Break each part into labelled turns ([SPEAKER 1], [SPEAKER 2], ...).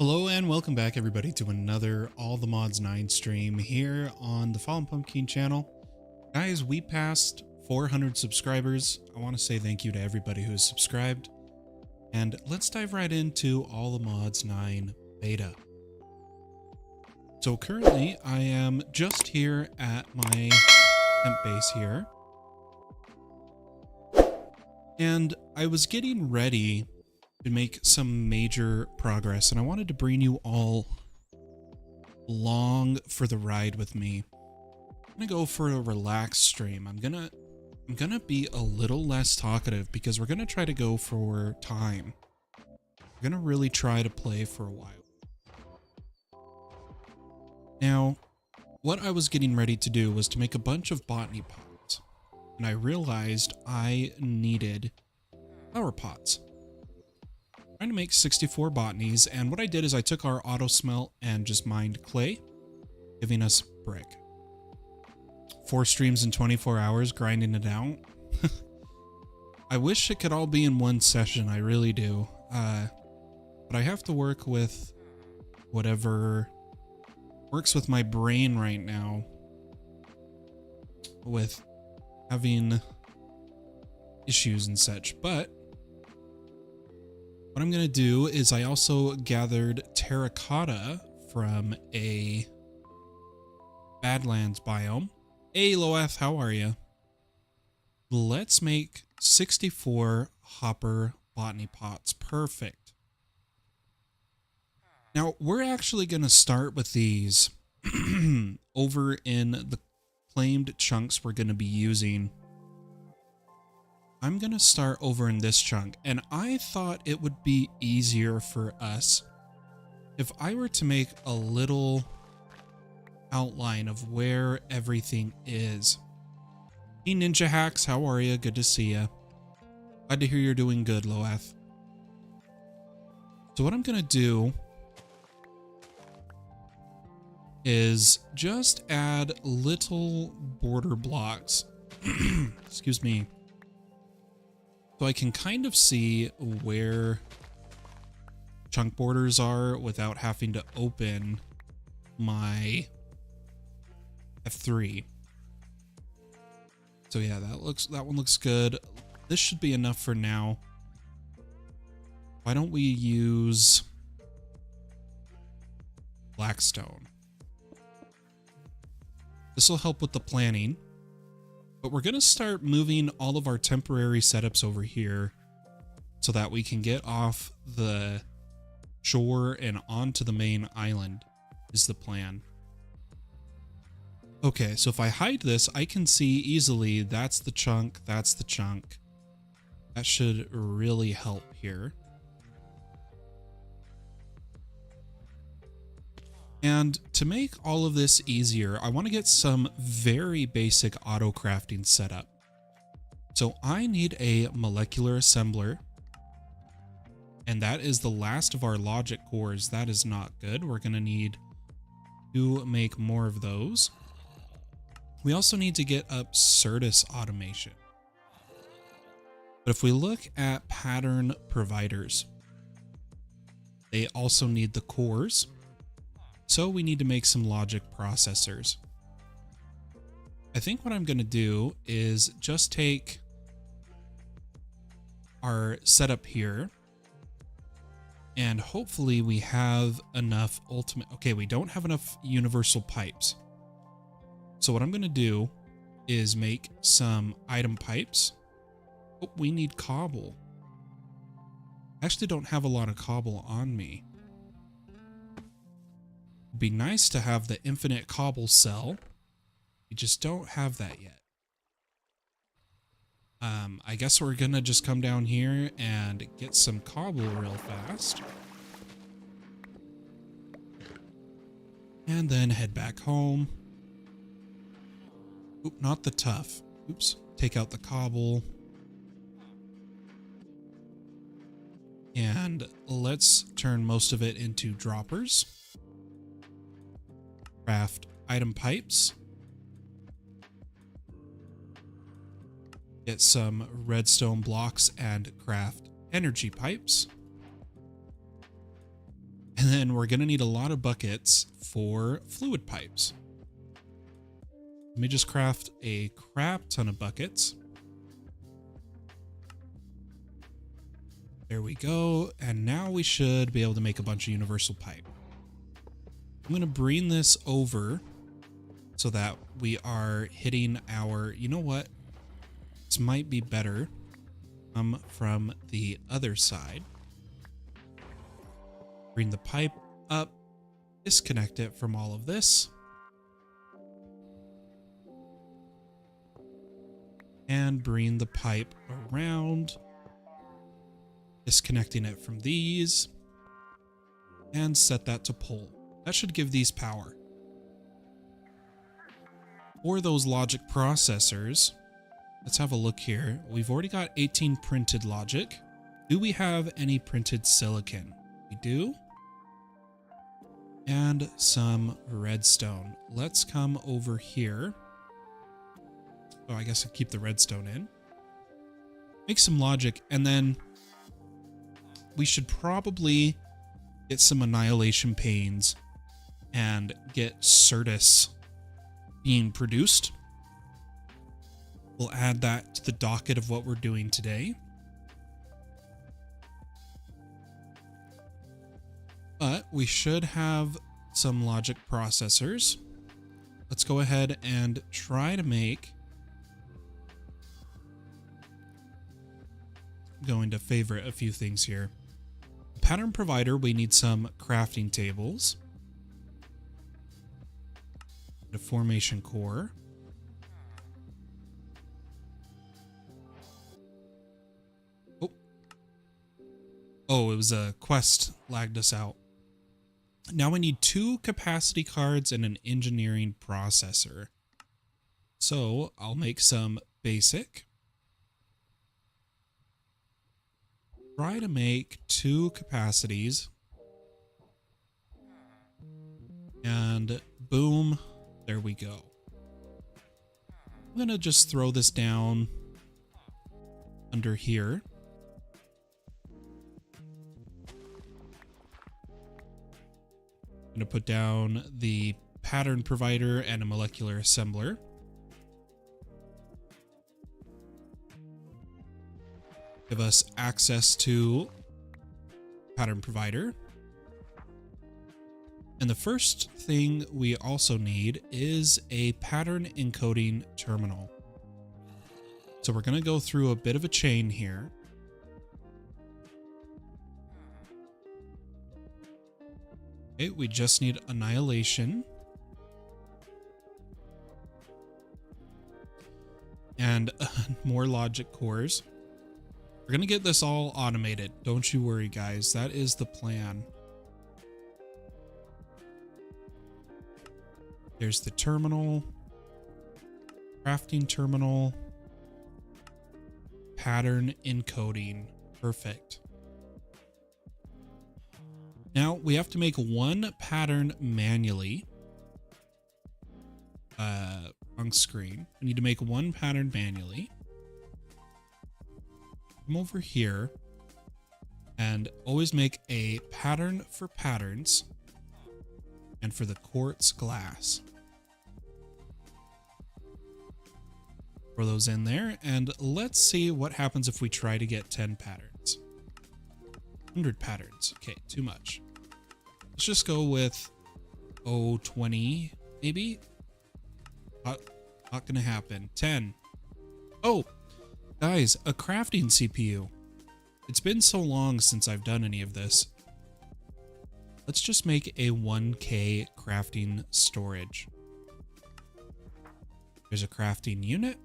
[SPEAKER 1] Hello and welcome back everybody to another All the Mods 9 stream here on the Fallen Pumpkin channel. Guys, we passed 400 subscribers. I want to say thank you to everybody who has subscribed. And let's dive right into All the Mods 9 beta. So currently I am just here at my temp base here. And I was getting ready to make some major progress, and I wanted to bring you all along for the ride with me. I'm gonna go for a relaxed stream. I'm gonna be a little less talkative because we're gonna try to go for time. We're gonna really try to play for a while. Now, what I was getting ready to do was to make a bunch of botany pots, and I realized I needed flower pots. Trying to make 64 botanies, and what I did is I took our auto smelt and just mined clay, giving us brick. 4 streams in 24 hours, grinding it out. I wish it could all be in one session, I really do. But I have to work with whatever works with my brain right now, with having issues and such. But what I'm going to do is I also gathered terracotta from a Badlands biome. Hey, Loeth, how are you? Let's make 64 hopper botany pots. Perfect. Now, we're actually going to start with these over in the claimed chunks we're going to be using. I'm going to start over in this chunk, and I thought it would be easier for us if I were to make a little outline of where everything is. Hey, Ninja Hacks, how are you? Good to see you. Glad to hear you're doing good, Loeth. So what I'm going to do is just add little border blocks. Excuse me. So I can kind of see where chunk borders are without having to open my F3. So yeah, that one looks good. This should be enough for now. Why don't we use blackstone? This will help with the planning. But we're going to start moving all of our temporary setups over here so that we can get off the shore and onto the main island is the plan. Okay, so if I hide this, I can see easily that's the chunk, that's the chunk. That should really help here. And to make all of this easier, I want to get some very basic auto crafting set up. So I need a molecular assembler, and that is the last of our logic cores. That is not good. We're going to need to make more of those. We also need to get up Certus automation. But if we look at pattern providers, they also need the cores. So we need to make some logic processors. I think what I'm going to do is just take our setup here, and hopefully we have enough ultimate. Okay, we don't have enough universal pipes. So what I'm going to do is make some item pipes. Oh, we need cobble. I actually don't have a lot of cobble on me. Be nice to have the infinite cobble cell. We just don't have that yet. I guess we're gonna just come down here and get some cobble real fast. And then head back home. Oop, not the tough. Oops, take out the cobble. And let's turn most of it into droppers. Craft item pipes. Get some redstone blocks and craft energy pipes. And then we're going to need a lot of buckets for fluid pipes. Let me just craft a crap ton of buckets. There we go. And now we should be able to make a bunch of universal pipe. I'm going to bring this over so that we are hitting our, you know what? This might be better from the other side. Bring the pipe up, disconnect it from all of this. And bring the pipe around, disconnecting it from these, and set that to pull. That should give these power. For those logic processors, let's have a look here. We've already got 18 printed logic. Do we have any printed silicon? We do. And some redstone. Let's come over here. Oh, I guess I'll keep the redstone in. Make some logic, and then we should probably get some annihilation panes and get Certus being produced. We'll add that to the docket of what we're doing today. But we should have some logic processors. Let's go ahead and try to make... I'm going to favorite a few things here. Pattern provider, we need some crafting tables. A formation core. Oh, it was a quest lagged us out. Now we need 2 capacity cards and an engineering processor. So I'll make some basic. Try to make 2 capacities. And boom, there we go. I'm going to just throw this down under here. I'm going to put down the pattern provider and a molecular assembler. Give us access to pattern provider. And the first thing we also need is a pattern encoding terminal. So we're going to go through a bit of a chain here. Okay, we just need annihilation. And more logic cores. We're going to get this all automated. Don't you worry, guys. That is the plan. There's the terminal. Crafting terminal. Pattern encoding. Perfect. Now we have to make 1 pattern manually. Wrong screen. We need to make 1 pattern manually. Come over here and always make a pattern for patterns and for the quartz glass. Throw those in there and let's see what happens if we try to get 10 patterns. 100 patterns. Okay, too much. Let's just go with 20 maybe. Not gonna happen. 10. Oh, guys, a crafting CPU. It's been so long since I've done any of this. Let's just make a 1K crafting storage. There's a crafting unit.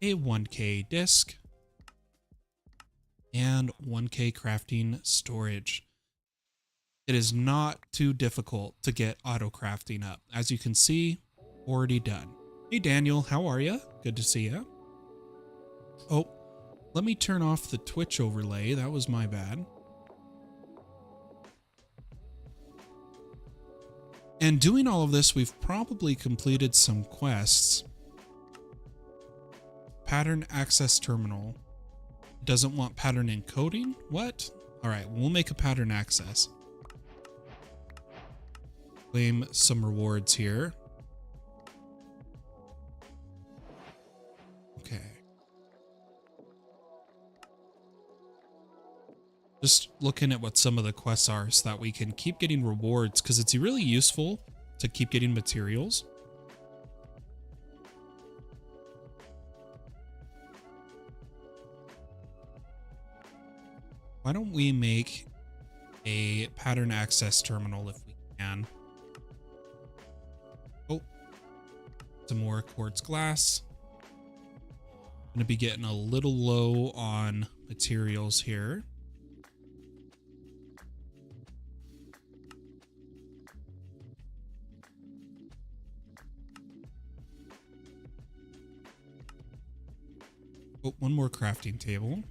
[SPEAKER 1] A 1K disk. And 1K crafting storage. It is not too difficult to get auto crafting up. As you can see, already done. Hey Daniel, how are you? Good to see you. Oh, let me turn off the Twitch overlay. That was my bad. And doing all of this, we've probably completed some quests. Pattern access terminal. Doesn't want pattern encoding? What? All right, we'll make a pattern access. Claim some rewards here. Okay. Just looking at what some of the quests are so that we can keep getting rewards, because it's really useful to keep getting materials. Why don't we make a pattern access terminal if we can? Oh, some more quartz glass. I'm gonna be getting a little low on materials here. Oh, one more crafting table.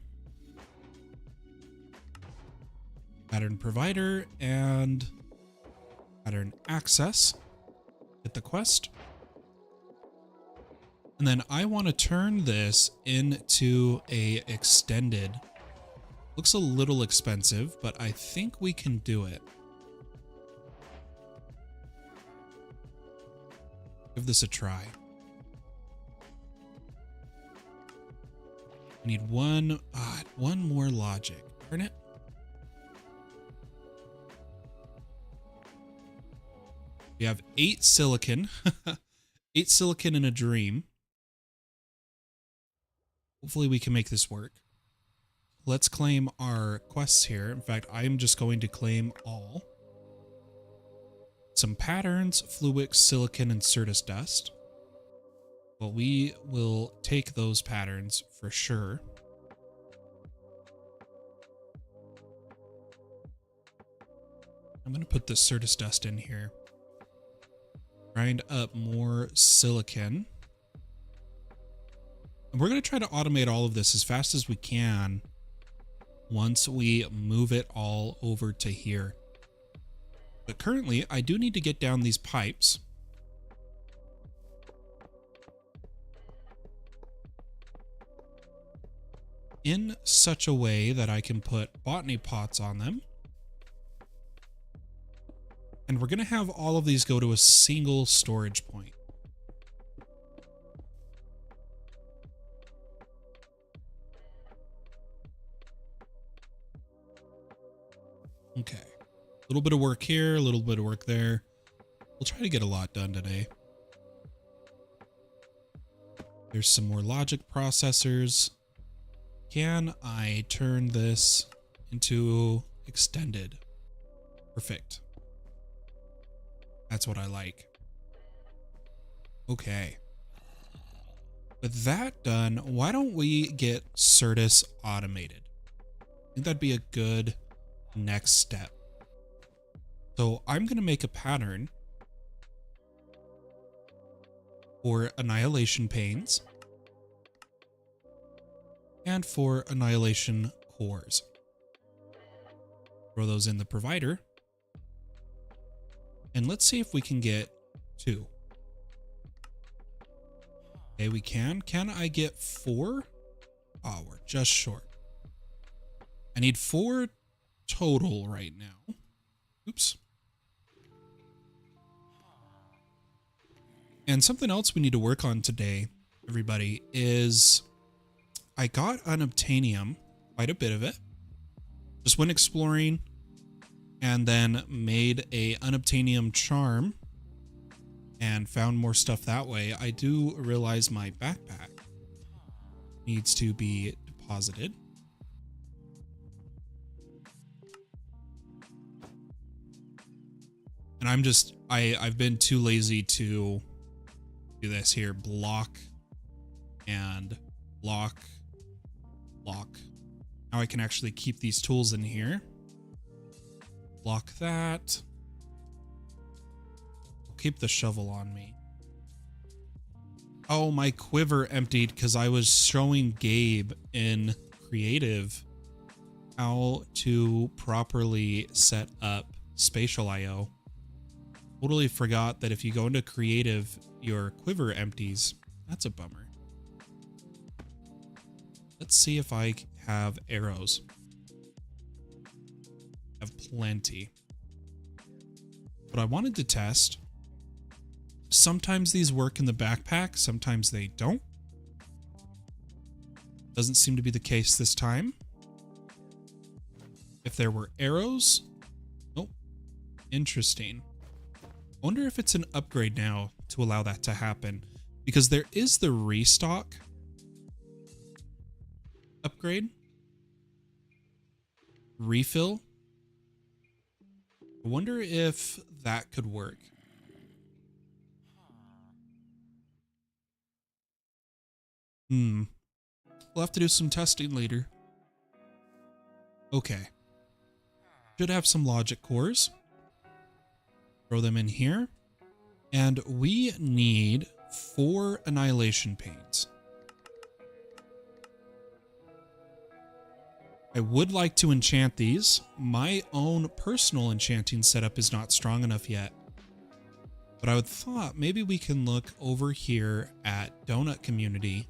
[SPEAKER 1] Pattern provider and pattern access. Hit the quest. And then I want to turn this into a extended. Looks a little expensive, but I think we can do it. Give this a try. I need one more logic. Turn it. We have 8 silicon. 8 silicon in a dream. Hopefully we can make this work. Let's claim our quests here. In fact, I'm just going to claim all. Some patterns, fluix, silicon, and certus dust. Well, we will take those patterns for sure. I'm going to put the certus dust in here. Grind up more silicon. And we're going to try to automate all of this as fast as we can once we move it all over to here. But currently, I do need to get down these pipes. In such a way that I can put botany pots on them. And we're going to have all of these go to a single storage point. Okay. A little bit of work here, a little bit of work there. We'll try to get a lot done today. There's some more logic processors. Can I turn this into extended? Perfect. That's what I like. Okay. With that done, why don't we get certus automated? I think that'd be a good next step. So I'm going to make a pattern for annihilation panes and for annihilation cores. Throw those in the provider. And let's see if we can get 2. Okay, we can. Can I get 4? Oh, we're just short. I need 4 total right now. Oops. And something else we need to work on today, everybody, is I got unobtainium, quite a bit of it. Just went exploring and then made a unobtainium charm and found more stuff that way. I do realize my backpack needs to be deposited. And I've been too lazy to do this here. Block and block. Now I can actually keep these tools in here. Block that. I'll keep the shovel on me. Oh, my quiver emptied because I was showing Gabe in creative how to properly set up spatial IO. Totally forgot that if you go into creative, your quiver empties. That's a bummer. Let's see if I have arrows. plenty. But I wanted to test. Sometimes these work in the backpack, sometimes they don't. Doesn't seem to be the case this time. If there were arrows, nope. Interesting. Wonder if it's an upgrade now to allow that to happen, because there is the restock upgrade. Refill. I wonder if that could work. We'll have to do some testing later. Okay. Should have some logic cores. Throw them in here. And we need 4 annihilation panes. I would like to enchant these. My own personal enchanting setup is not strong enough yet. But I would thought maybe we can look over here at Donut Community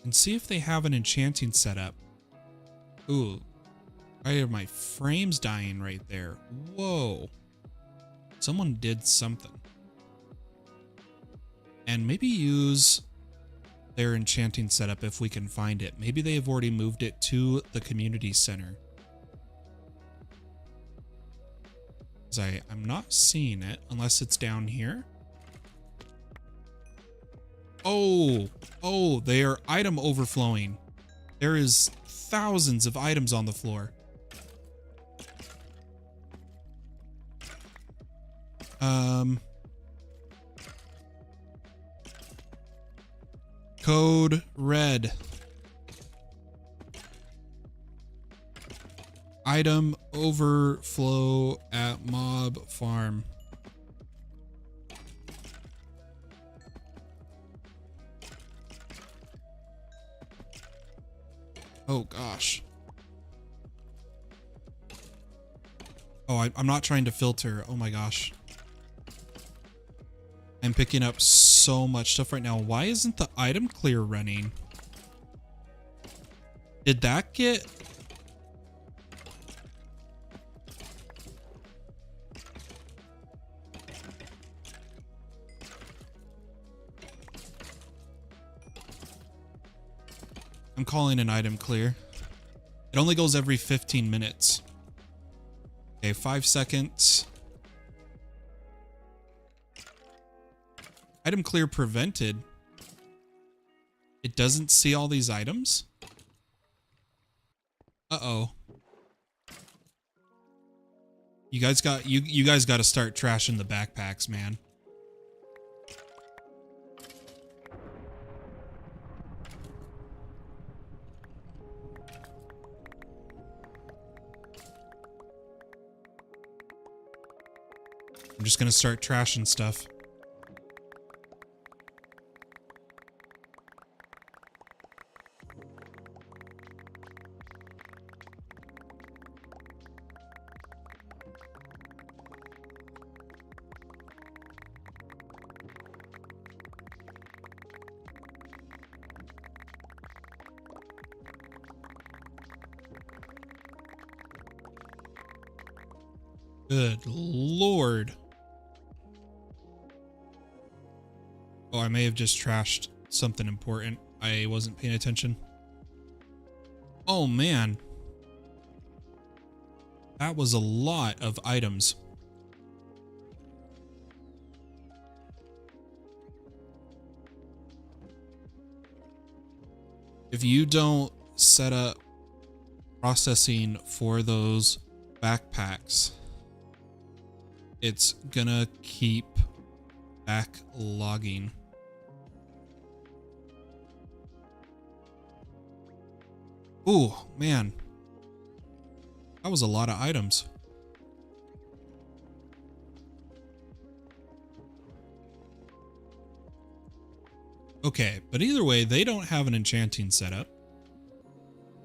[SPEAKER 1] and see if they have an enchanting setup. Ooh, I hear my frames dying right there. Whoa. Someone did something. And maybe use their enchanting setup if we can find it. Maybe they have already moved it to the community center. Because I'm not seeing it unless it's down here. Oh, they are item overflowing. There is thousands of items on the floor. Code red. Item overflow at mob farm. Oh gosh. Oh, I'm not trying to filter. Oh my gosh. I'm picking up so much stuff right now. Why isn't the item clear running? Did that get... I'm calling an item clear. It only goes every 15 minutes. Okay, 5 seconds. Item clear prevented. It doesn't see all these items? Uh-oh. You guys got to start trashing the backpacks, man. I'm just gonna start trashing stuff. Good Lord. Oh, I may have just trashed something important. I wasn't paying attention. Oh, man. That was a lot of items. If you don't set up processing for those backpacks, it's gonna keep backlogging. Ooh, man. That was a lot of items. Okay, but either way, they don't have an enchanting setup.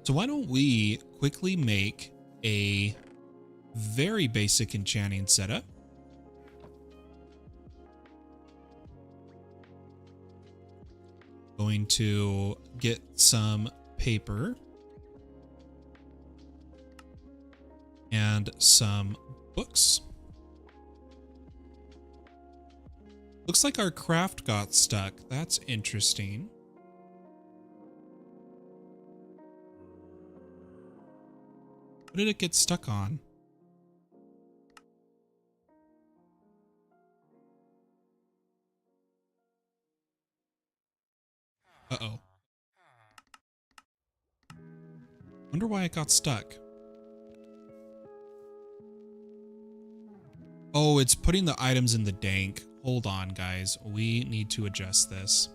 [SPEAKER 1] So why don't we quickly make a very basic enchanting setup. Going to get some paper. and some books. Looks like our craft got stuck. That's interesting. What did it get stuck on? Uh-oh. Wonder why it got stuck. Oh, it's putting the items in the dank. Hold on, guys. We need to adjust this.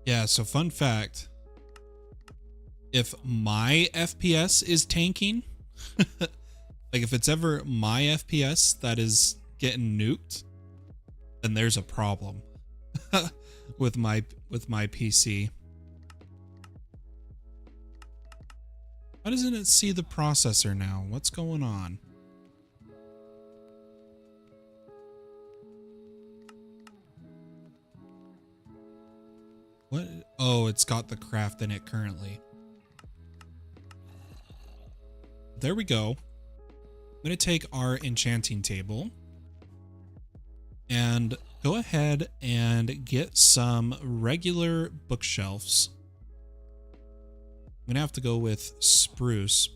[SPEAKER 1] Yeah, so fun fact. If my FPS is tanking, like if it's ever my FPS that is getting nuked, then there's a problem with my PC. Why doesn't it see the processor now? What's going on? What? Oh, it's got the craft in it currently. There we go. I'm going to take our enchanting table and go ahead and get some regular bookshelves. I'm going to have to go with spruce,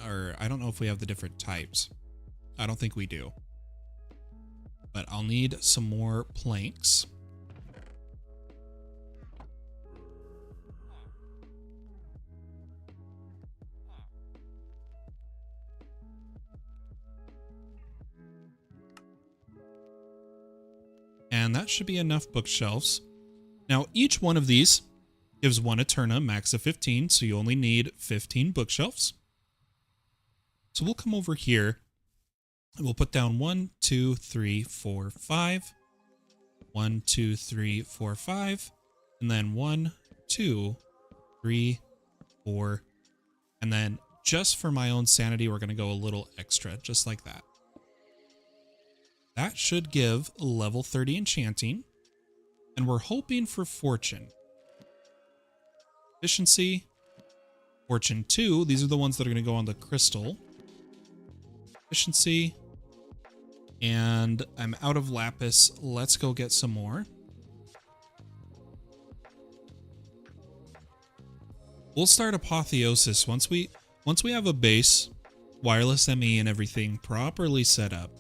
[SPEAKER 1] or I don't know if we have the different types. I don't think we do. But I'll need some more planks. And that should be enough bookshelves. Now, each one of these gives 1 Eterna, max of 15, so you only need 15 bookshelves. So we'll come over here and we'll put down 1, 2, 3, 4, 5. 1, 2, 3, 4, 5. And then 1, 2, 3, 4. And then just for my own sanity, we're going to go a little extra, just like that. That should give level 30 enchanting. And we're hoping for fortune. Efficiency. Fortune 2. These are the ones that are going to go on the crystal. Efficiency. And I'm out of lapis. Let's go get some more. We'll start apotheosis once we have a base, wireless ME and everything properly set up.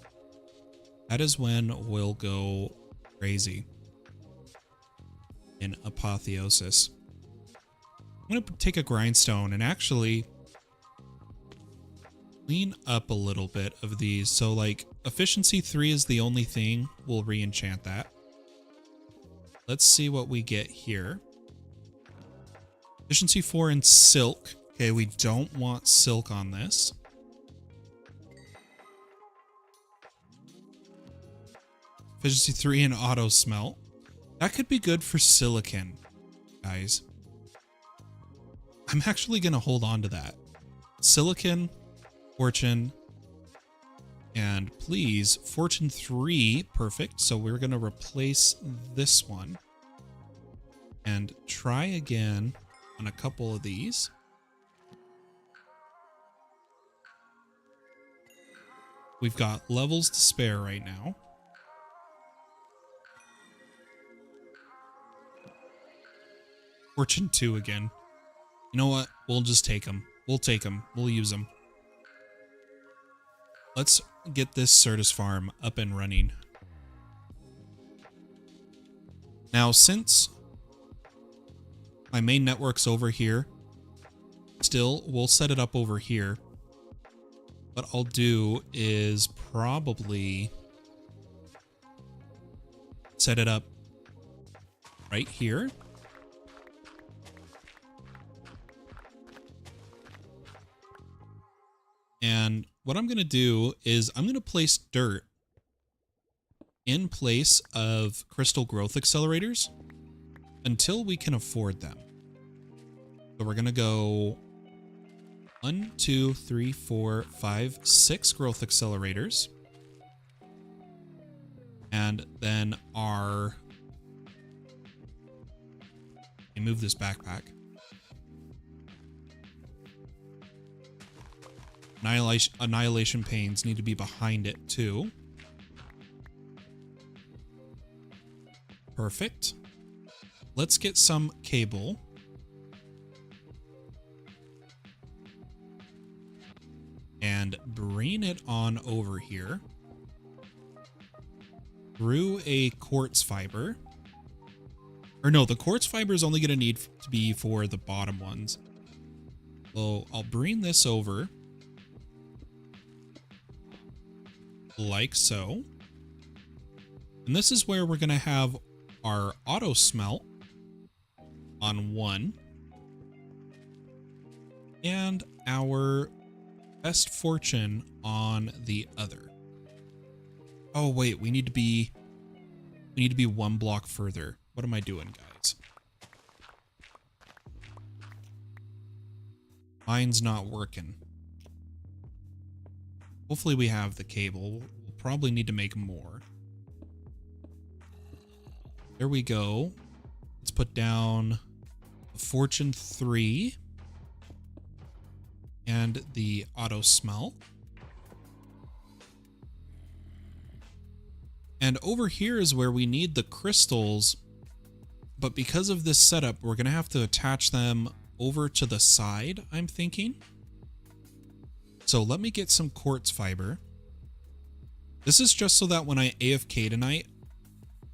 [SPEAKER 1] That is when we'll go crazy in apotheosis. I'm going to take a grindstone and actually clean up a little bit of these. So like efficiency 3 is the only thing. We'll re-enchant that. Let's see what we get here. Efficiency 4 in silk. Okay, we don't want silk on this. Efficiency 3 in auto smelt. That could be good for silicon, guys. I'm actually going to hold on to that. Silicon, fortune, and please, fortune 3, perfect. So we're going to replace this one and try again on a couple of these. We've got levels to spare right now. Fortune 2 again. You know what? We'll just take them. We'll take them. We'll use them. Let's get this Certus farm up and running. Now, since my main network's over here, still, we'll set it up over here. What I'll do is probably set it up right here. And what I'm going to do is I'm going to place dirt in place of crystal growth accelerators until we can afford them. So we're going to go 1, 2, 3, 4, 5, 6 growth accelerators. And then our... Let me move this backpack. Annihilation panes need to be behind it too. Perfect. Let's get some cable. And bring it on over here. Through a quartz fiber. Or no, the quartz fiber is only going to need to be for the bottom ones. So I'll bring this over. Like so. And this is where we're going to have our auto smelt on one. And our best fortune on the other. Oh wait, we need to be one block further. What am I doing, guys? Mine's not working. Hopefully we have the cable. We'll probably need to make more. There we go. Let's put down Fortune 3 and the auto smelt. And over here is where we need the crystals, but because of this setup, we're going to have to attach them over to the side, I'm thinking. So let me get some quartz fiber. This is just so that when I AFK tonight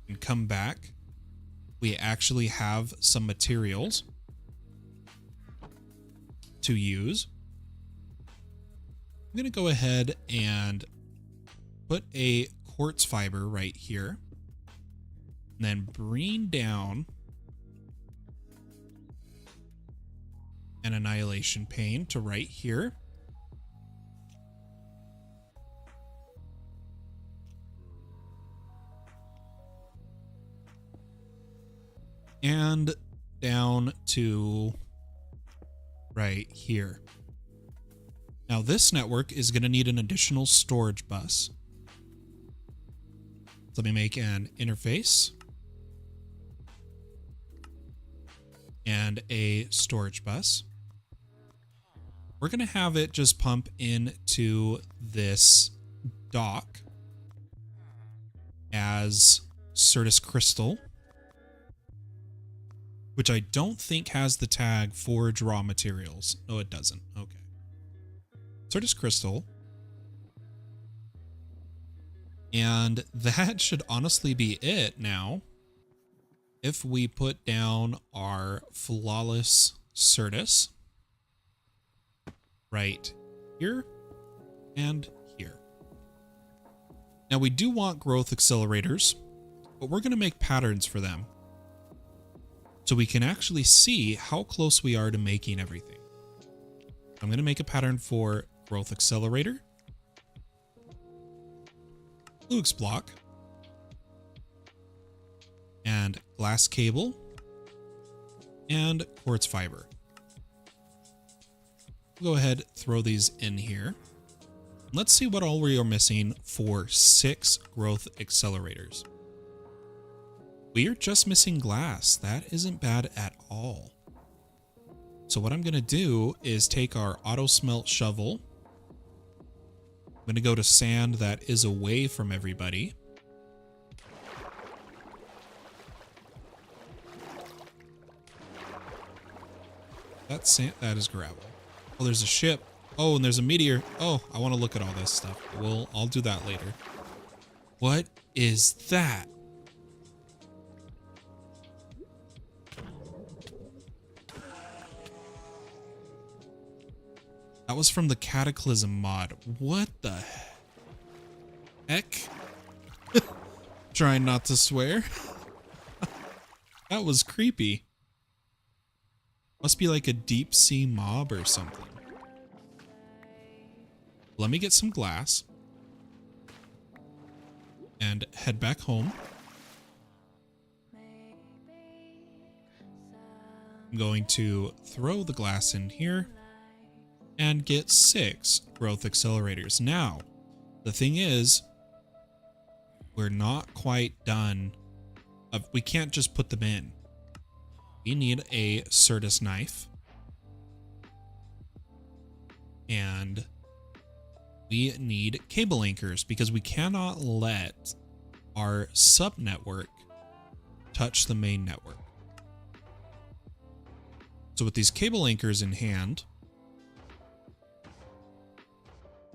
[SPEAKER 1] and come back, we actually have some materials to use. I'm going to go ahead and put a quartz fiber right here, and then bring down an annihilation pane to right here. And down to right here. Now this network is going to need an additional storage bus. Let me make an interface and a storage bus. We're going to have it just pump into this dock as Certus Crystal, which I don't think has the tag Forge Raw Materials. No, it doesn't. Okay. Certus Crystal. And that should honestly be it now. If we put down our flawless Certus right here and here. Now we do want growth accelerators, but we're going to make patterns for them so we can actually see how close we are to making everything. I'm going to make a pattern for growth accelerator, flux block, and glass cable, and quartz fiber. We'll go ahead, throw these in here. Let's see what all we are missing for 6 growth accelerators. We are just missing glass. That isn't bad at all. So what I'm going to do is take our auto smelt shovel. I'm going to go to sand that is away from everybody. That's sand, that is gravel. Oh, there's a ship. Oh, and there's a meteor. Oh, I want to look at all this stuff. I'll do that later. What is that? That was from the Cataclysm mod. What the heck? Trying not to swear. That was creepy. Must be like a deep sea mob or something. Let me get some glass. and head back home. I'm going to throw the glass in here and get 6 growth accelerators. Now, the thing is, we're not quite done. We can't just put them in. We need a Certus knife. And we need cable anchors because we cannot let our sub-network touch the main network. So with these cable anchors in hand,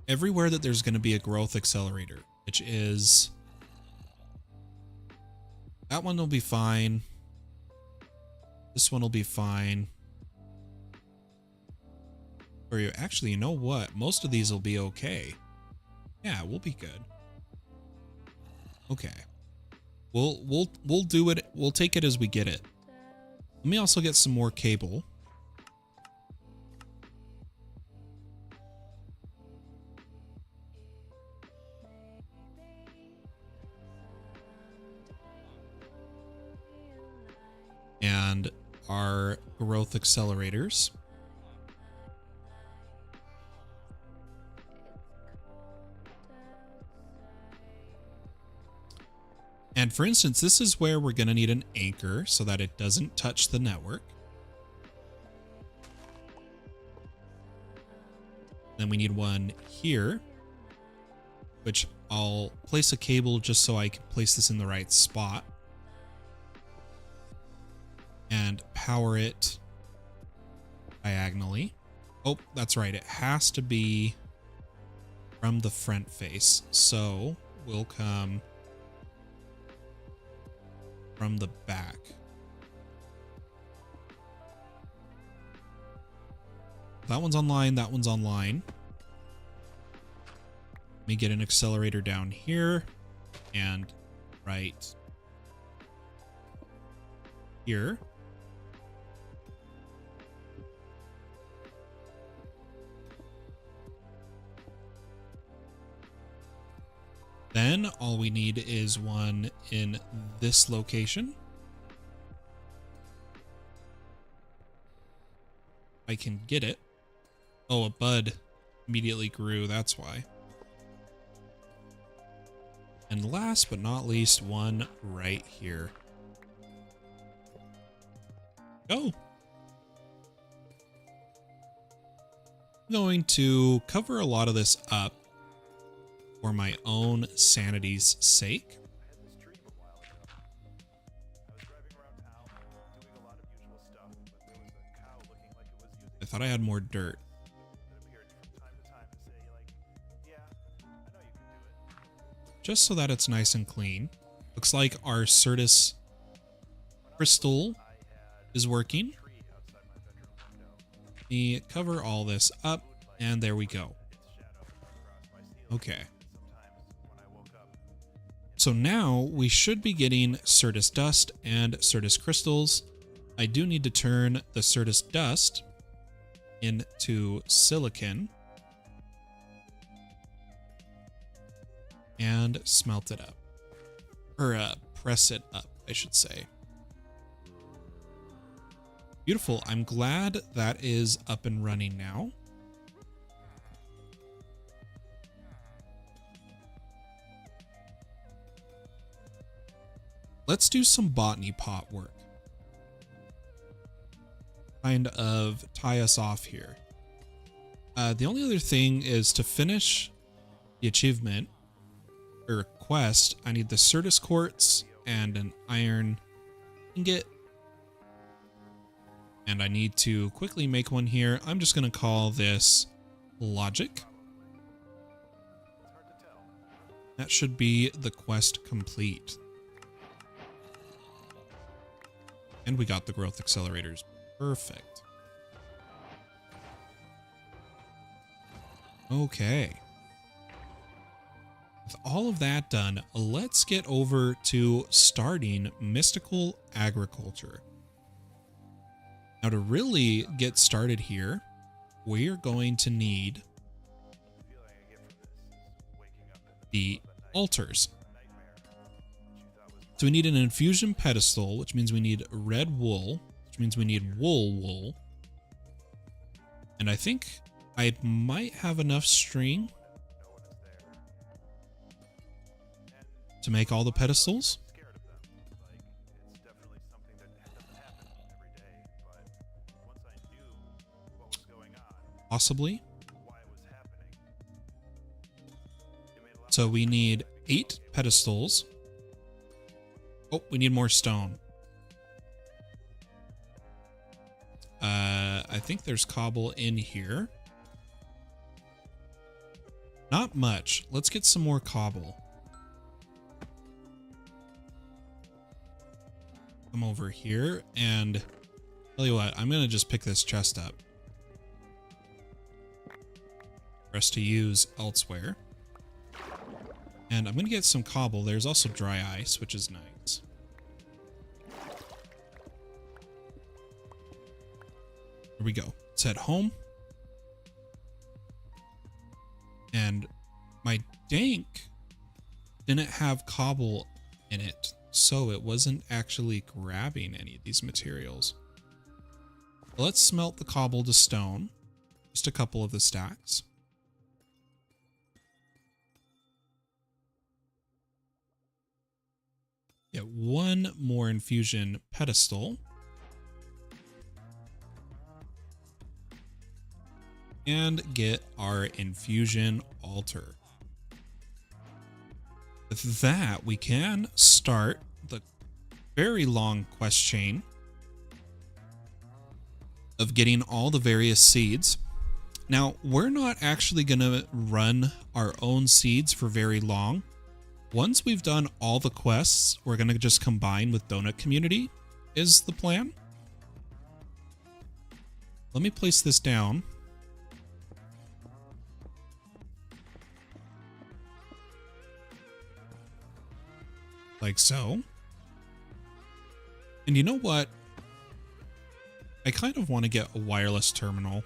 [SPEAKER 1] everywhere that there's going to be a growth accelerator, which is... that one will be fine. This one will be fine. Or actually, you know what? Most of these will be okay. Yeah, we'll be good. Okay. We'll do it. We'll take it as we get it. Let me also get some more cable. And our growth accelerators. And for instance, this is where we're going to need an anchor so that it doesn't touch the network. Then we need one here, which I'll place a cable just so I can place this in the right spot. And power it diagonally. Oh, that's right. It has to be from the front face. So we'll come from the back. That one's online. That one's online. Let me get an accelerator down here and right here. Then all we need is one in this location. I can get it. Oh, a bud immediately grew, that's why. And last but not least, one right here. Go. I'm going to cover a lot of this up for my own sanity's sake. I thought I had more dirt. Just so that it's nice and clean. Looks like our Certus crystal is working. Let me cover all this up, and there we go. Okay. So now we should be getting Certus dust and Certus crystals. I do need to turn the Certus dust into silicon and smelt it up, or press it up, I should say. Beautiful. I'm glad that is up and running now. Let's do some botany pot work. Kind of tie us off here. The only other thing is to finish the achievement or quest, I need the Certus quartz and an iron ingot. And I need to quickly make one here. I'm just going to call this logic. That should be the quest complete. And we got the growth accelerators. Perfect. Okay. With all of that done, let's get over to starting mystical agriculture. Now, to really get started here, we're going to need the altars. So we need an infusion pedestal, which means we need red wool, which means we need wool. And I think I might have enough string to make all the pedestals. Possibly. So we need 8 pedestals. Oh, we need more stone. I think there's cobble in here. Not much. Let's get some more cobble. Come over here and tell you what, I'm going to just pick this chest up for us to use elsewhere. And I'm going to get some cobble. There's also dry ice, which is nice. Here we go. Let's head home. And my dank didn't have cobble in it, so it wasn't actually grabbing any of these materials. Let's smelt the cobble to stone. Just a couple of the stacks. Get one more infusion pedestal. And get our infusion altar. With that, we can start the very long quest chain of getting all the various seeds. Now, we're not actually going to run our own seeds for very long. Once we've done all the quests, we're going to just combine with Donut Community, is the plan. Let me place this down. Like so. And you know what? I kind of want to get a wireless terminal.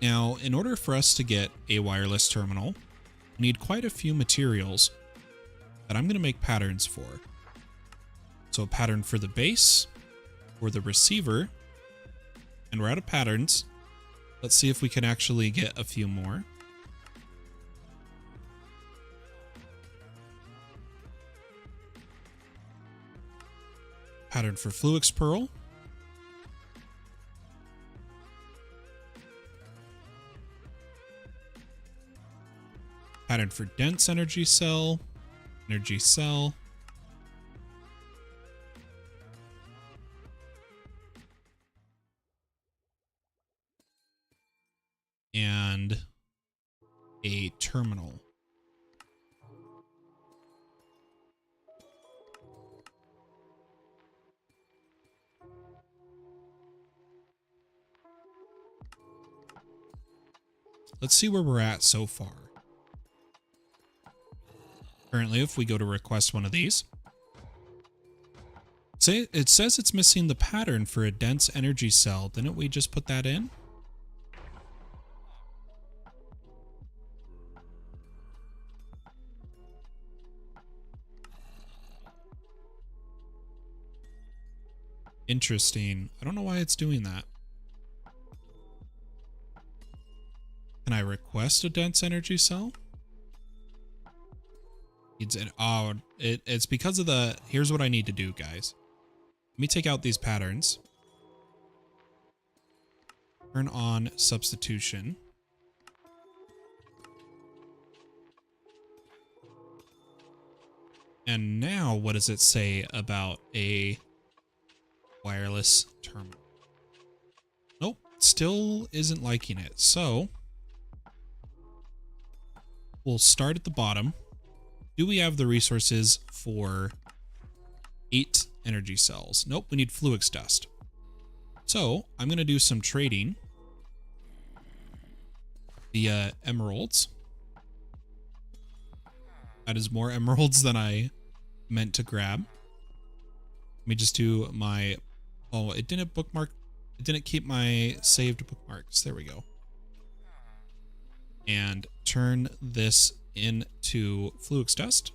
[SPEAKER 1] Now, in order for us to get a wireless terminal, we need quite a few materials that I'm going to make patterns for. So a pattern for the base, for the receiver, and we're out of patterns. Let's see if we can actually get a few more. Pattern for Fluix Pearl. Pattern for Dense Energy Cell. Energy Cell. And a terminal. Let's see where we're at so far. Currently, if we go to request one of these, it says it's missing the pattern for a dense energy cell. Didn't we just put that in? Interesting. I don't know why it's doing that. Can I request a dense energy cell? It's because of the... Here's what I need to do, guys. Let me take out these patterns. Turn on substitution. And now, what does it say about a wireless terminal? Nope, still isn't liking it. So we'll start at the bottom. Do we have the resources for 8 energy cells? Nope, we need Fluix dust. So I'm going to do some trading via emeralds. That is more emeralds than I meant to grab. Let me just do my... Oh, it didn't bookmark. It didn't keep my saved bookmarks. There we go. And turn this into Fluix Dust.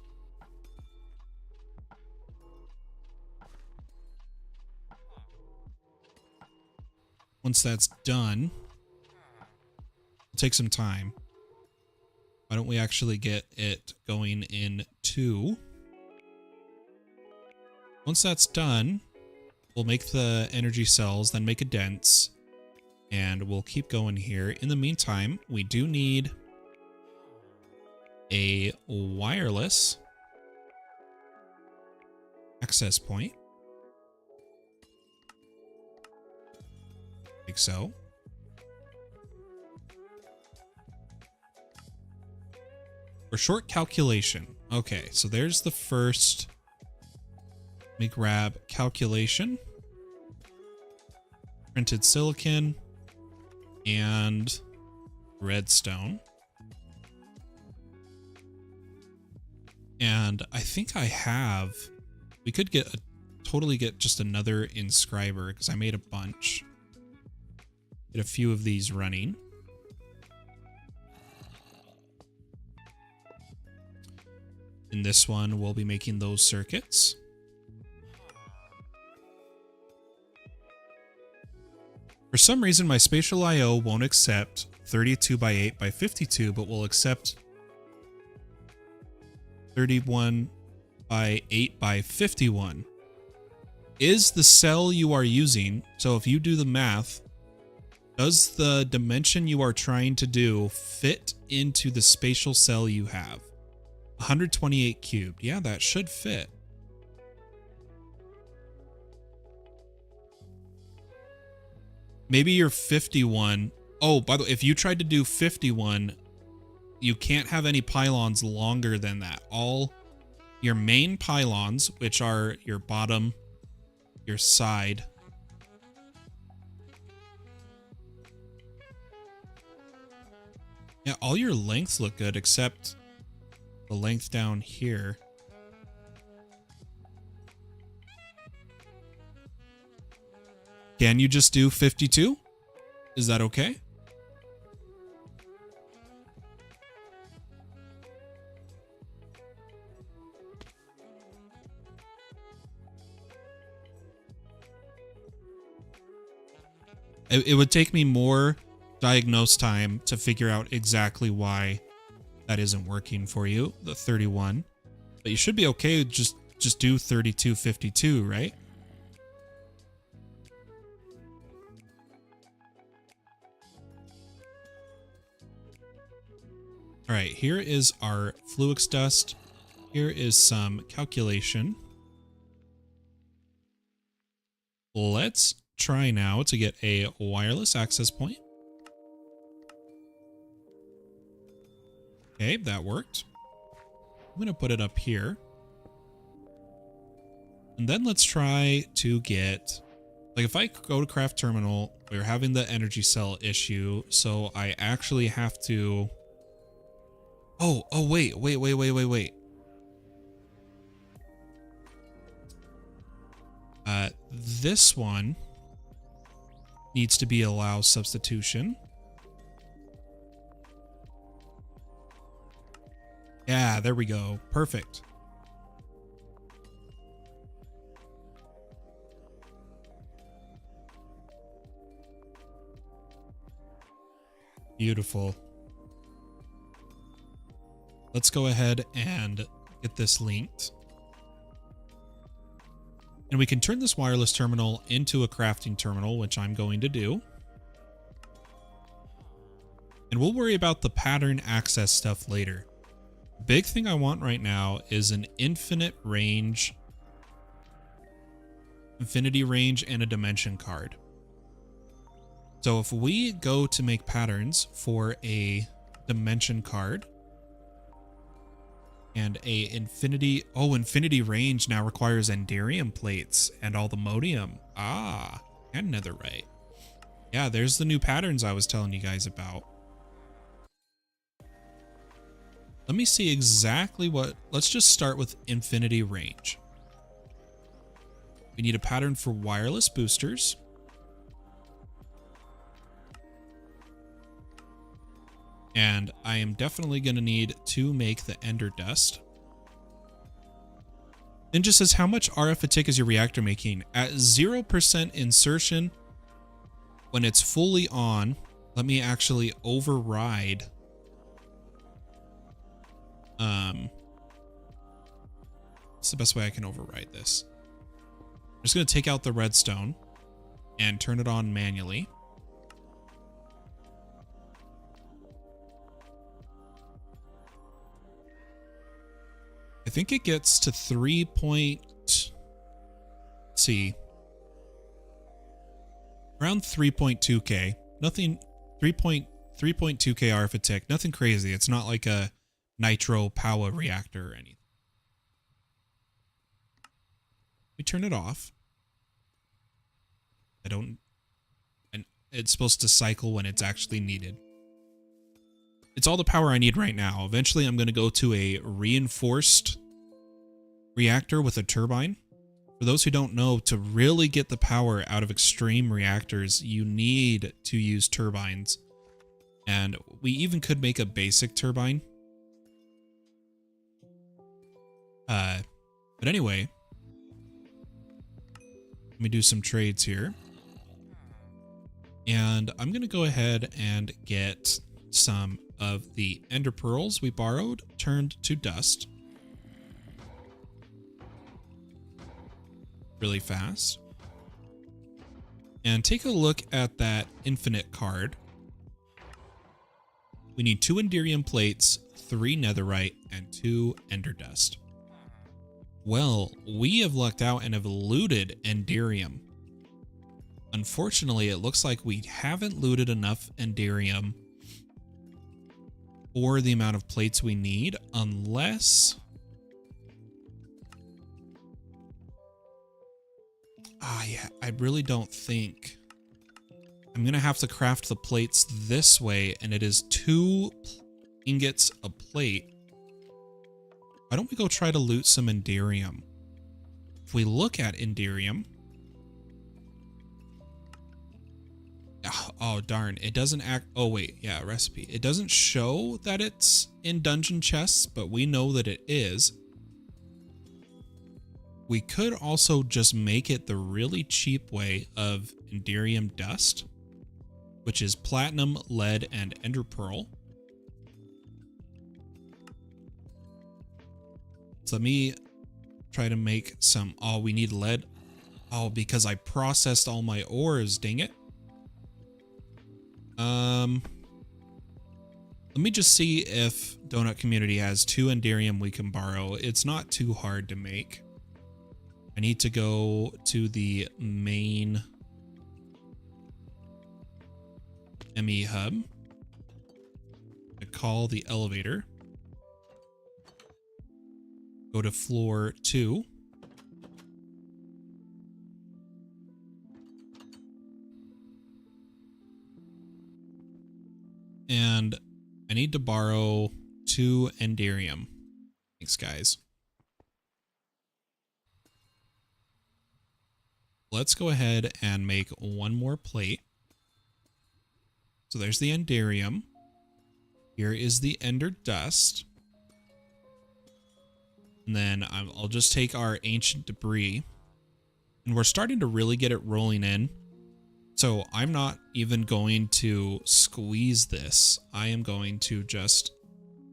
[SPEAKER 1] Once that's done, it'll take some time. Why don't we actually get it going into... Once that's done, we'll make the energy cells, then make a dense, and we'll keep going here. In the meantime, we do need a wireless access point. Like so. For short calculation. Okay, so there's the first. Let me grab calculation, printed silicon, and redstone. And I think I have, we could totally get just another inscriber because I made a bunch. Get a few of these running. In this one, we'll be making those circuits. For some reason, my spatial I/O won't accept 32 by 8 by 52, but will accept 31 by 8 by 51. Is the cell you are using, so if you do the math, does the dimension you are trying to do fit into the spatial cell you have? 128 cubed. Yeah, that should fit. Maybe you're 51. Oh, by the way, if you tried to do 51, you can't have any pylons longer than that. All your main pylons, which are your bottom, your side. Yeah, all your lengths look good except the length down here. Can you just do 52? Is that okay? It would take me more diagnose time to figure out exactly why that isn't working for you, the 31. But you should be okay, just do 3252, right? All right, here is our Fluix Dust. Here is some calculation. Let's try now to get a wireless access point. Okay, that worked. I'm going to put it up here. And then let's try to get... Like, if I go to Craft Terminal, we're having the energy cell issue, so I actually have to... Oh, wait. This one needs to be allow substitution. Yeah, there we go. Perfect. Beautiful. Let's go ahead and get this linked. And we can turn this wireless terminal into a crafting terminal, which I'm going to do. And we'll worry about the pattern access stuff later. The big thing I want right now is an infinity range and a dimension card. So if we go to make patterns for a dimension card, and a infinity range now requires enderium plates and all the modium. Ah, and netherite. Yeah, there's the new patterns I was telling you guys about. Let me see exactly what, let's just start with infinity range. We need a pattern for wireless boosters. And I am definitely going to need to make the ender dust. Then just says, how much RF tick is your reactor making? At 0% insertion, when it's fully on, let me actually override. What's the best way I can override this? I'm just going to take out the redstone and turn it on manually. I think it gets to 3 point, let's see, around 3.2k. Nothing, 3.2k RF tick. Nothing crazy. It's not like a nitro power reactor or anything. We turn it off. And it's supposed to cycle when it's actually needed. It's all the power I need right now. Eventually, I'm going to go to a reinforced reactor with a turbine. For those who don't know, to really get the power out of extreme reactors, you need to use turbines. And we even could make a basic turbine. But anyway, let me do some trades here. And I'm going to go ahead and get some of the ender pearls we borrowed turned to dust really fast. And take a look at that infinite card. We need 2 Enderium plates, 3 netherite, and 2 ender dust. Well, we have lucked out and have looted Enderium. Unfortunately, it looks like we haven't looted enough Enderium for the amount of plates we need, unless... yeah, I really don't think... I'm going to have to craft the plates this way, and it is 2 ingots a plate. Why don't we go try to loot some Enderium? If we look at Enderium... Oh, darn. It doesn't act... Oh, wait. Yeah, recipe. It doesn't show that it's in dungeon chests, but we know that it is. We could also just make it the really cheap way of Enderium dust, which is platinum, lead, and ender pearl. So let me try to make some... Oh, we need lead. Oh, because I processed all my ores, dang it. Let me just see if Donut Community has 2 Enderium we can borrow. It's not too hard to make. I need to go to the main ME hub. I call the elevator. Go to floor 2. And I need to borrow 2 Enderium. Thanks, guys. Let's go ahead and make 1 more plate. So there's the Enderium. Here is the ender dust. And then I'll just take our ancient debris. And we're starting to really get it rolling in. So I'm not even going to squeeze this. I am going to just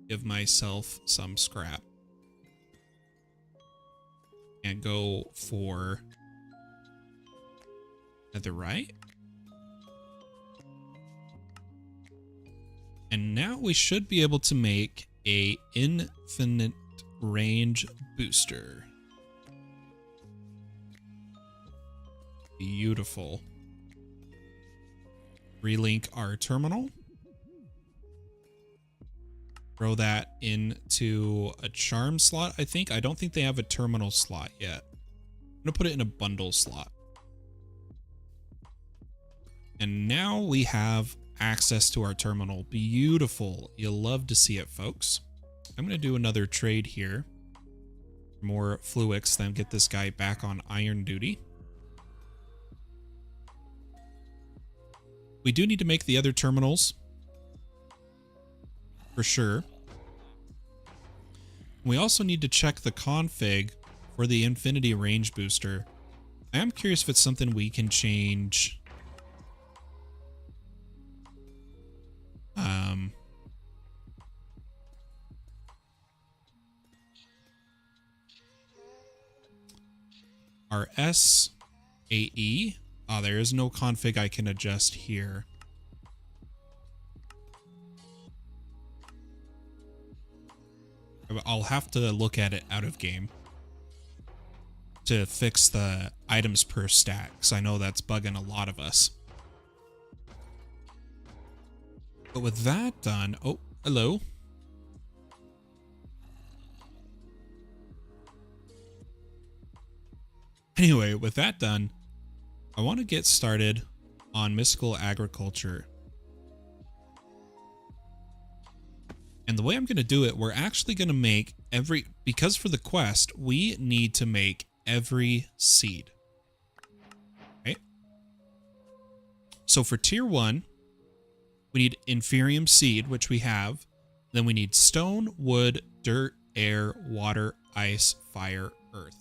[SPEAKER 1] give myself some scrap. And go for netherite. And now we should be able to make a infinite range booster. Beautiful. Relink our terminal. Throw that into a charm slot, I think. I don't think they have a terminal slot yet. I'm going to put it in a bundle slot. And now we have access to our terminal. Beautiful. You'll love to see it, folks. I'm going to do another trade here. More Fluix, then get this guy back on iron duty. We do need to make the other terminals. for sure. We also need to check the config for the infinity range booster. I am curious if it's something we can change. Our SAE. Oh, there is no config I can adjust here. I'll have to look at it out of game to fix the items per stack, because I know that's bugging a lot of us. But with that done, oh, hello. Anyway, with that done, I want to get started on mystical agriculture. And the way I'm going to do it, we're actually going to make because for the quest, we need to make every seed. Okay. So for tier 1, we need inferium seed, which we have. Then we need stone, wood, dirt, air, water, ice, fire, earth.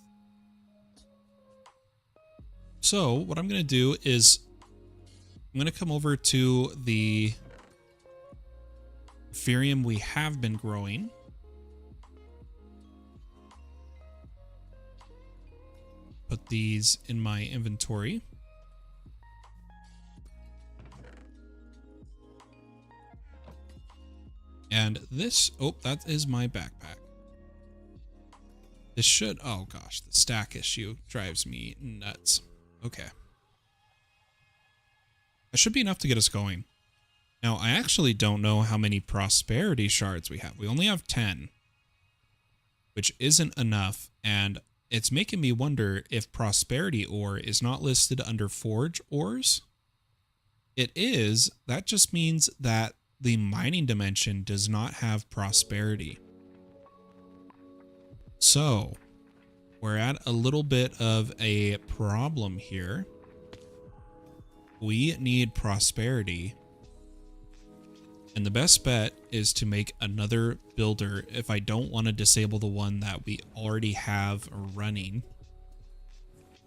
[SPEAKER 1] So what I'm going to do is I'm going to come over to the inferium we have been growing. Put these in my inventory. And this, oh, that is my backpack. This should, oh gosh, the stack issue drives me nuts. Okay. That should be enough to get us going. Now, I actually don't know how many prosperity shards we have. We only have 10, which isn't enough, and it's making me wonder if prosperity ore is not listed under forge ores. It is. That just means that the mining dimension does not have prosperity. So, we're at a little bit of a problem here. We need prosperity. And the best bet is to make another builder if I don't want to disable the one that we already have running.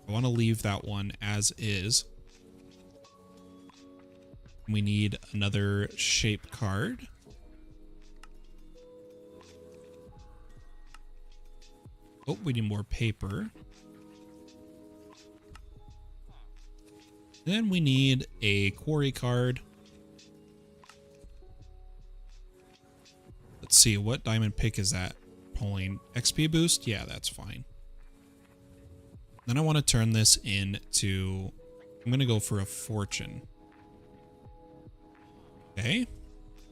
[SPEAKER 1] I want to leave that one as is. We need another shape card. Oh, we need more paper. Then we need a quarry card. Let's see, what diamond pick is that pulling? XP boost? Yeah, that's fine. Then I want to turn this into, I'm going to go for a fortune. Okay. And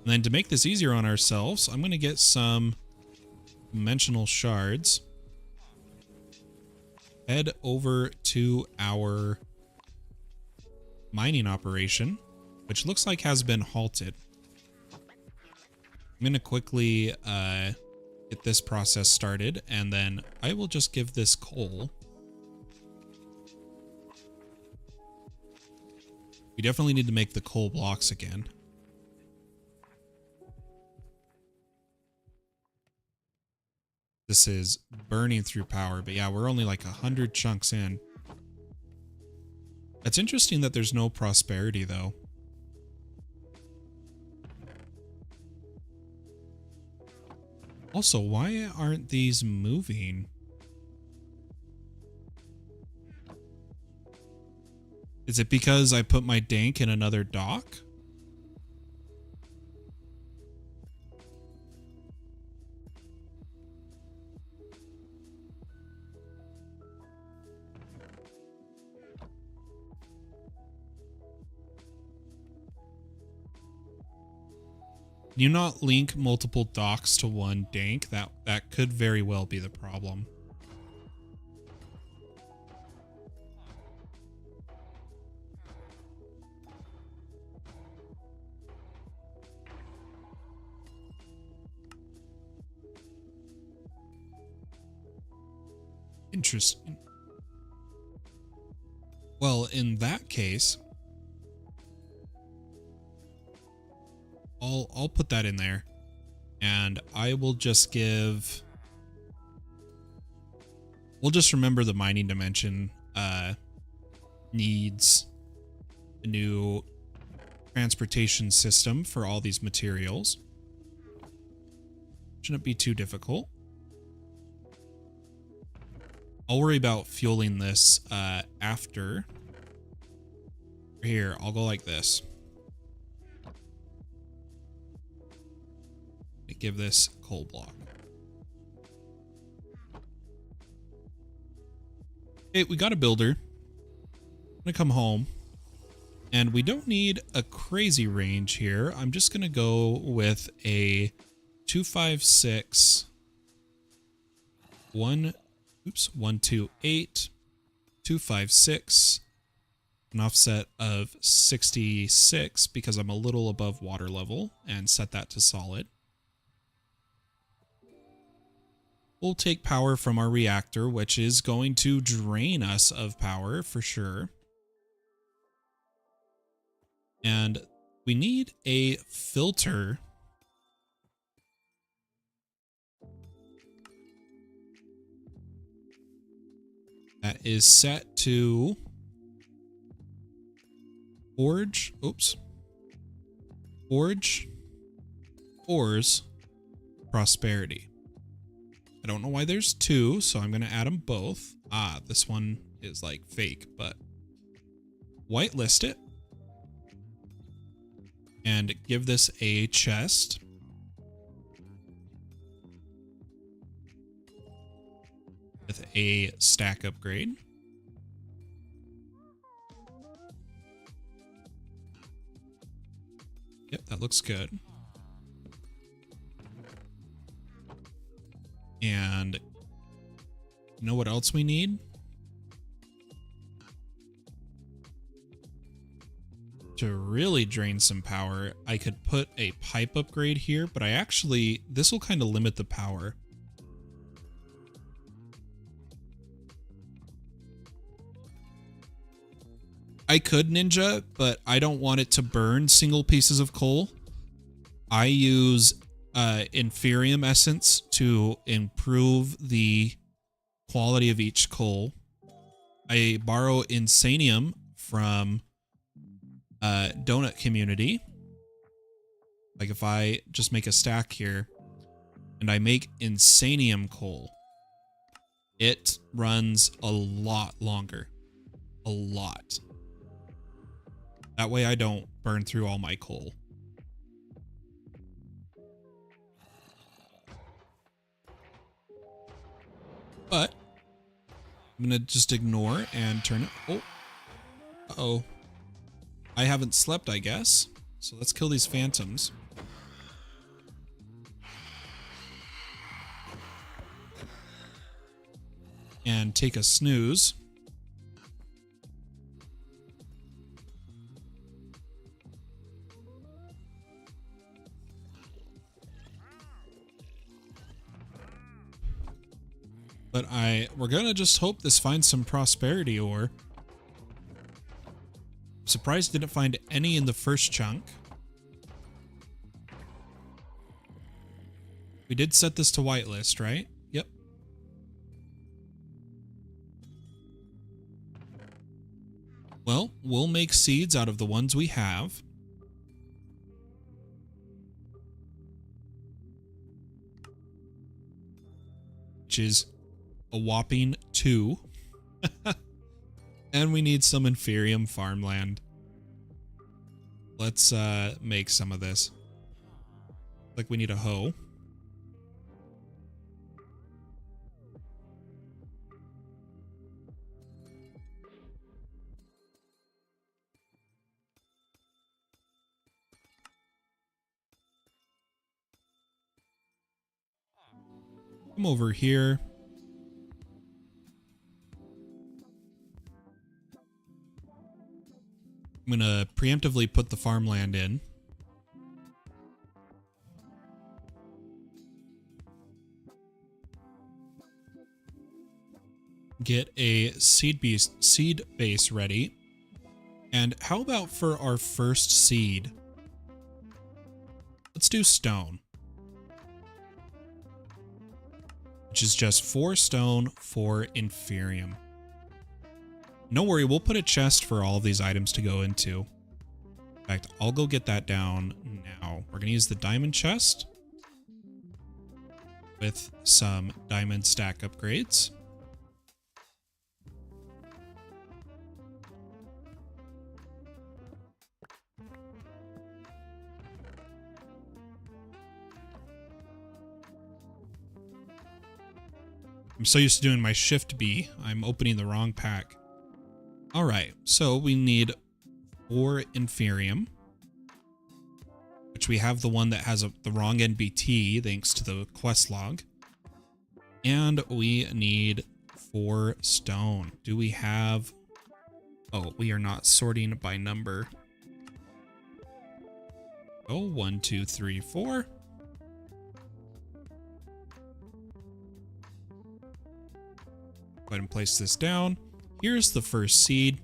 [SPEAKER 1] then to make this easier on ourselves, I'm going to get some dimensional shards. Head over to our mining operation, which looks like has been halted. I'm going to quickly get this process started, and then I will just give this coal. We definitely need to make the coal blocks again. This is burning through power, but yeah, we're only like 100 chunks in. It's interesting that there's no prosperity, though. Also, why aren't these moving? Is it because I put my dank in another dock? Can you not link multiple docks to one dank? That could very well be the problem. Interesting. Well, in that case, I'll put that in there. And I will just give... We'll just remember the mining dimension needs a new transportation system for all these materials. Shouldn't be too difficult. I'll worry about fueling this after. Here, I'll go like this. Give this coal block. Okay, we got a builder. I'm gonna come home. And we don't need a crazy range here. I'm just gonna go with a 256 128 256, an offset of 66 because I'm a little above water level, and set that to solid. We'll take power from our reactor, which is going to drain us of power for sure. And we need a filter that is set to forge, ores, prosperity. I don't know why there's two, so I'm going to add them both. Ah, this one is like fake, but whitelist it. And give this a chest. With a stack upgrade. Yep, that looks good. And you know what else we need? To really drain some power, I could put a pipe upgrade here, but this will kind of limit the power. I could ninja, but I don't want it to burn single pieces of coal. I use inferium essence to improve the quality of each coal. I borrow insanium from donut community. Like if I just make a stack here and I make insanium coal, it runs a lot longer. A lot. That way I don't burn through all my coal. But I'm gonna just ignore and turn it. Oh. Uh-oh. I haven't slept, I guess. So let's kill these phantoms. And take a snooze. But we're gonna just hope this finds some prosperity ore. I'm surprised didn't find any in the first chunk. We did set this to whitelist, right? Yep. Well, we'll make seeds out of the ones we have. Which is a whopping 2. And we need some inferium farmland. Let's make some of this. Like we need a hoe. Come over here. I'm going to preemptively put the farmland in. Get a seed base ready. And how about for our first seed? Let's do stone. which is just 4 stone, 4 inferium. No worry, we'll put a chest for all of these items to go into. In fact, I'll go get that down now. We're going to use the diamond chest with some diamond stack upgrades. I'm so used to doing my shift B, I'm opening the wrong pack. Alright, so we need 4 inferium, which we have the one that has the wrong NBT thanks to the quest log. And we need 4 stone. Do we have... Oh, we are not sorting by number. Oh, 1, 2, 3, 4. Go ahead and place this down. Here's the first seed.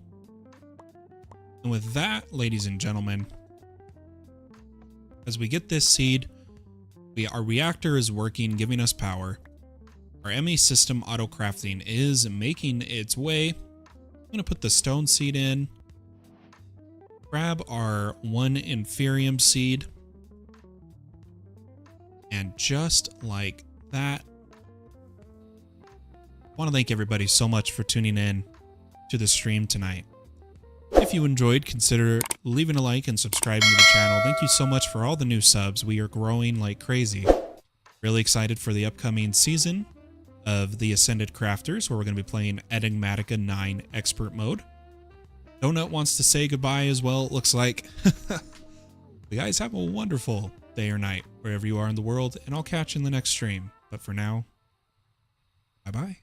[SPEAKER 1] And with that, ladies and gentlemen, as we get this seed, our reactor is working, giving us power. Our ME system auto crafting is making its way. I'm going to put the stone seed in. Grab our 1 inferium seed. And just like that, I want to thank everybody so much for tuning in to the stream tonight. If you enjoyed, consider leaving a like and subscribing to the channel. Thank you so much for all the new subs. We are growing like crazy. Really excited for the upcoming season of the Ascended Crafters, where we're going to be playing Enigmatica 9 Expert Mode. Donut wants to say goodbye as well, it looks like. You guys have a wonderful day or night, wherever you are in the world, and I'll catch you in the next stream. But for now, bye-bye.